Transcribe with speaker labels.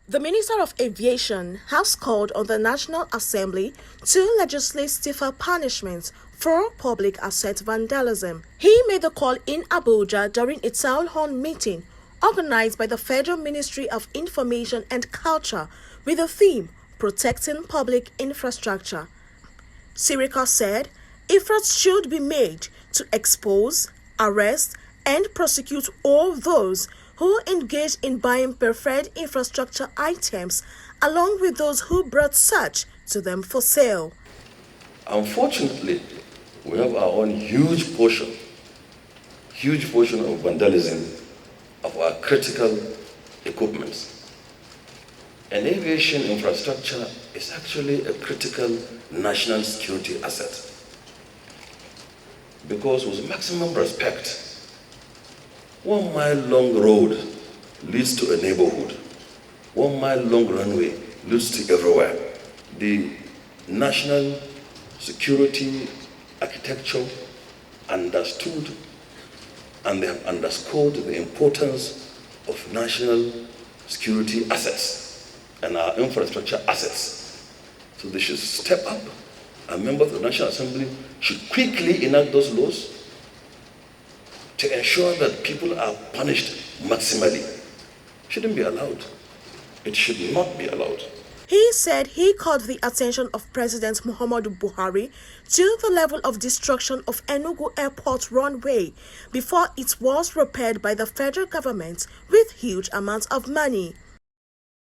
Speaker 1: The Minister of Aviation has called on the National Assembly to legislate stiffer punishments for public asset vandalism. He made the call in Abuja during a town hall meeting organized by the Federal Ministry of Information and Culture with the theme Protecting Public Infrastructure. Sirika said efforts should be made to expose, arrest, and prosecute all those who engage in buying preferred infrastructure items, along with those who brought such to them for sale.
Speaker 2: Unfortunately, we have our own huge portion of vandalism of our critical equipments. And aviation infrastructure is actually a critical national security asset. Because with maximum respect, 1 mile long road leads to a neighborhood. 1 mile long runway leads to everywhere. The national security architecture understood and they have underscored the importance of national security assets and our infrastructure assets. So they should step up, and members of the National Assembly should quickly enact those laws to ensure that people are punished maximally. Shouldn't be allowed. It should not be allowed.
Speaker 1: He said he called the attention of President Muhammadu Buhari to the level of destruction of Enugu Airport runway before it was repaired by the federal government with huge amounts of money.